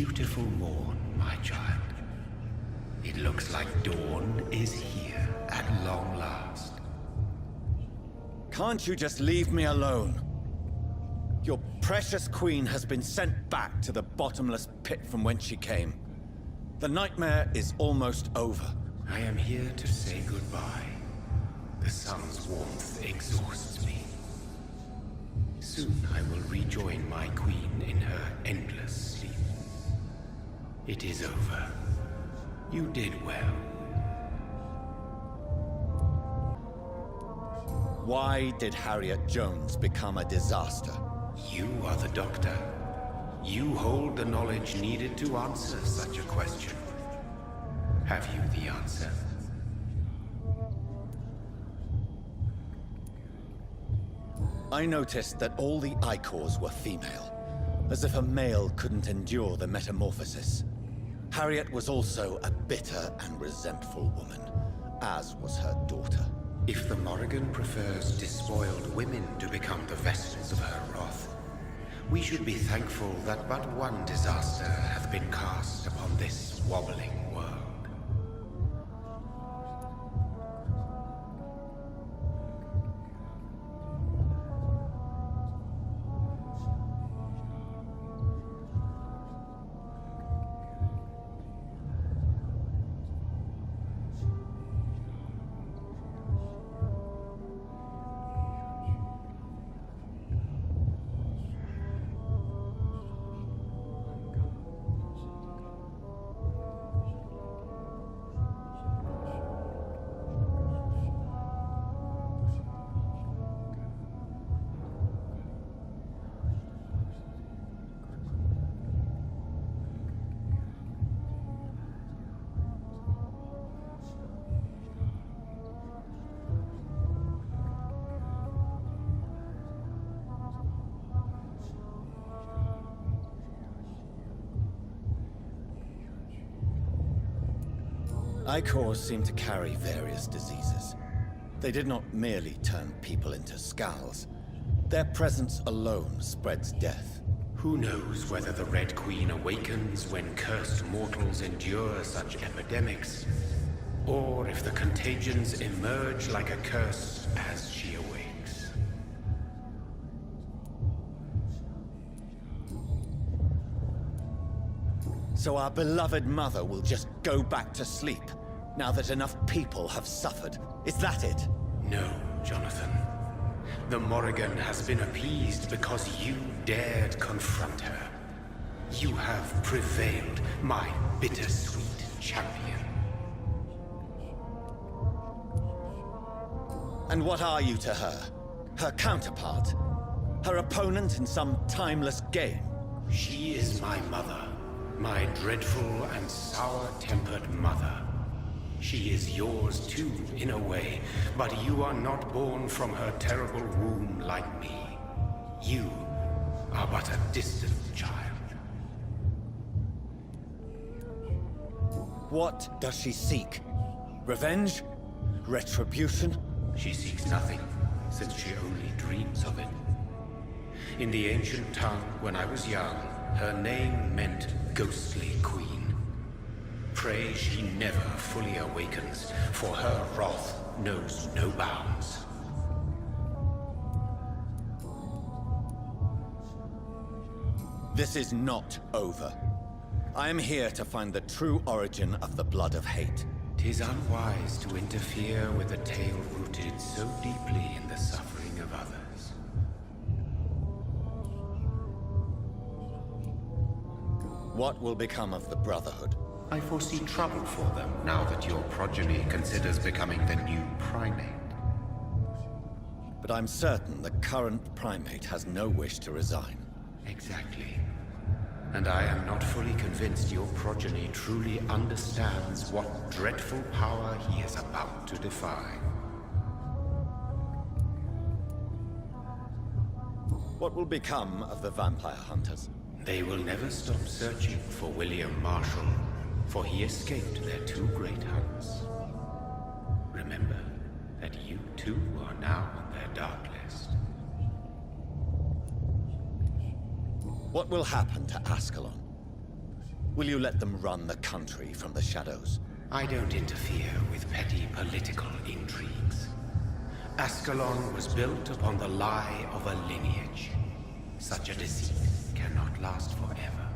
beautiful morn, my child. It looks like dawn is here at long last. Can't you just leave me alone? Your precious queen has been sent back to the bottomless pit from whence she came. The nightmare is almost over. I am here to say goodbye. The sun's warmth exhausts me. Soon I will rejoin my queen in her endless sleep. It is over. You did well. Why did Harriet Jones become a disaster? You are the doctor. You hold the knowledge needed to answer such a question. Have you the answer? I noticed that all the Icors were female, as if a male couldn't endure the metamorphosis. Harriet was also a bitter and resentful woman, as was her daughter. If the Morrigan prefers despoiled women to become the vessels of her wrath, we should be thankful that but one disaster hath been cast upon this wobbling world. Icors seem to carry various diseases. They did not merely turn people into skulls. Their presence alone spreads death. Who knows whether the Red Queen awakens when cursed mortals endure such epidemics, or if the contagions emerge like a curse as she awakes. So our beloved mother will just go back to sleep, now that enough people have suffered. Is that it? No, Jonathan. The Morrigan has been appeased because you dared confront her. You have prevailed, my bittersweet champion. And what are you to her? Her counterpart? Her opponent in some timeless game? She is my mother. My dreadful and sour-tempered mother. She is yours too, in a way, but you are not born from her terrible womb like me. You are but a distant child. What does she seek? Revenge? Retribution? She seeks nothing, since she only dreams of it. In the ancient tongue, when I was young, her name meant ghostly queen. Pray she never fully awakens, for her wrath knows no bounds. This is not over. I am here to find the true origin of the blood of hate. 'Tis unwise to interfere with a tale rooted so deeply in the suffering of others. What will become of the Brotherhood? I foresee trouble for them now that your progeny considers becoming the new primate. But I'm certain the current primate has no wish to resign. Exactly. And I am not fully convinced your progeny truly understands what dreadful power he is about to defy. What will become of the vampire hunters? They will never stop searching for William Marshall, for he escaped their two great hunts. Remember that you too are now on their dark list. What will happen to Ascalon? Will you let them run the country from the shadows? I don't interfere with petty political intrigues. Ascalon was built upon the lie of a lineage. Such a deceit cannot last forever.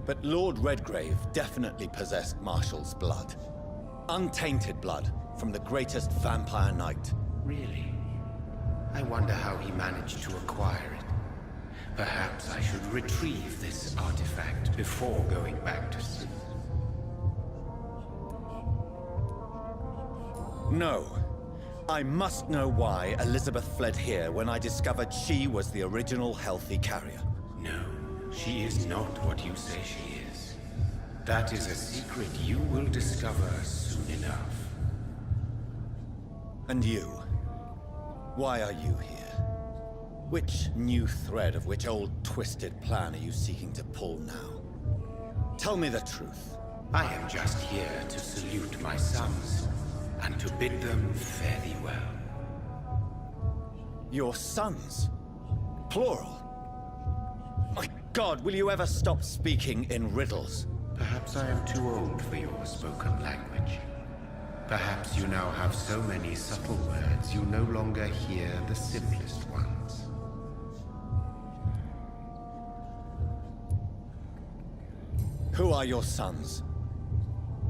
But Lord Redgrave definitely possessed Marshall's blood. Untainted blood from the greatest vampire knight. Really? I wonder how he managed to acquire it. Perhaps I should retrieve this artifact before going back to sleep. No. I must know why Elizabeth fled here when I discovered she was the original healthy carrier. No, she is not what you say she is. That is a secret you will discover soon enough. And you? Why are you here? Which new thread of which old twisted plan are you seeking to pull now? Tell me the truth. I am just here to salute my sons, and to bid them fare thee well. Your sons? Plural? My God, will you ever stop speaking in riddles? Perhaps I am too old for your spoken language. Perhaps you now have so many subtle words you no longer hear the simplest ones. Who are your sons?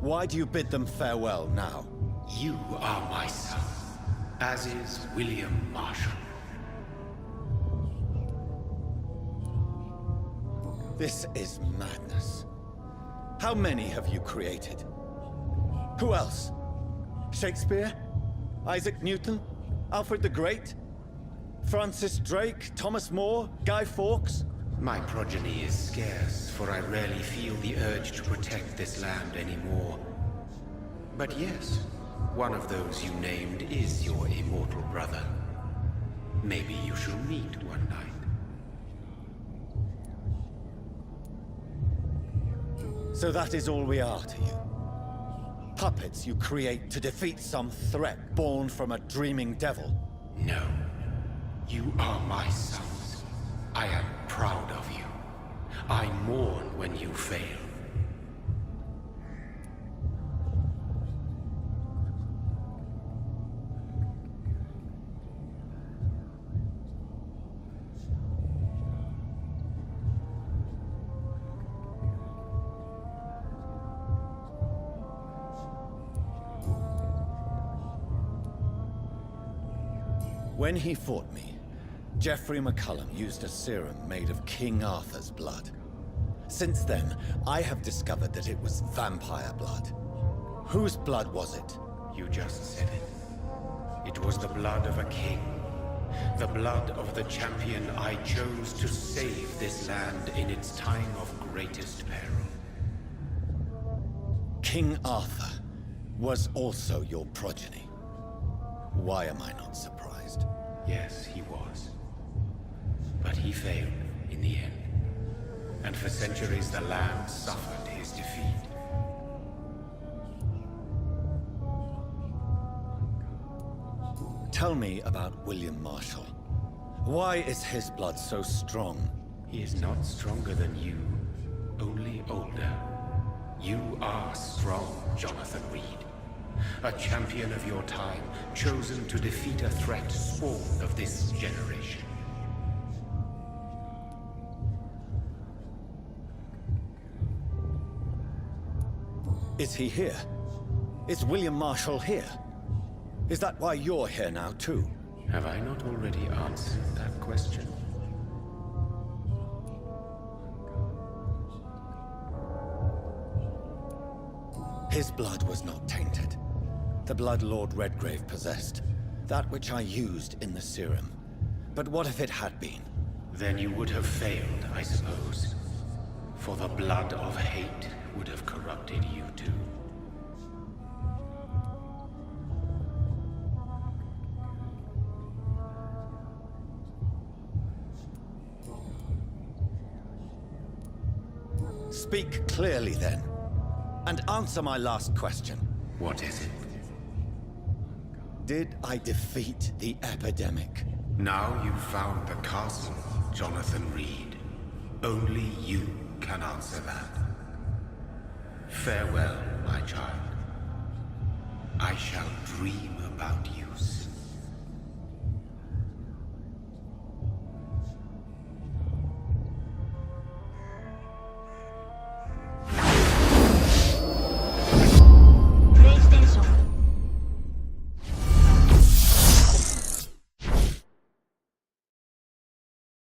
Why do you bid them farewell now? You are my son, as is William Marshall. This is madness. How many have you created? Who else? Shakespeare? Isaac Newton? Alfred the Great? Francis Drake? Thomas More? Guy Fawkes? My progeny is scarce, for I rarely feel the urge to protect this land anymore. But yes, one of those you named is your immortal brother. Maybe you shall meet one night. So that is all we are to you? Puppets you create to defeat some threat born from a dreaming devil? No. You are my sons. I am proud of you. I mourn when you fail. When he fought me, Geoffrey McCullum used a serum made of King Arthur's blood. Since then, I have discovered that it was vampire blood. Whose blood was it? You just said it. It was the blood of a king. The blood of the champion I chose to save this land in its time of greatest peril. King Arthur was also your progeny. Why am I not surprised? Yes, he was. But he failed in the end. And for centuries the land suffered his defeat. Tell me about William Marshall. Why is his blood so strong? He is not stronger than you, only older. You are strong, Jonathan Reid. A champion of your time, chosen to defeat a threat spawn of this generation. Is he here? Is William Marshall here? Is that why you're here now, too? Have I not already answered that question? His blood was not tainted. The blood Lord Redgrave possessed. That which I used in the serum. But what if it had been? Then you would have failed, I suppose. For the blood of hate would have corrupted you too. Speak clearly then, and answer my last question. What is it? Did I defeat the epidemic? Now you've found the castle, Jonathan Reid. Only you can answer that. Farewell, my child. I shall dream about you.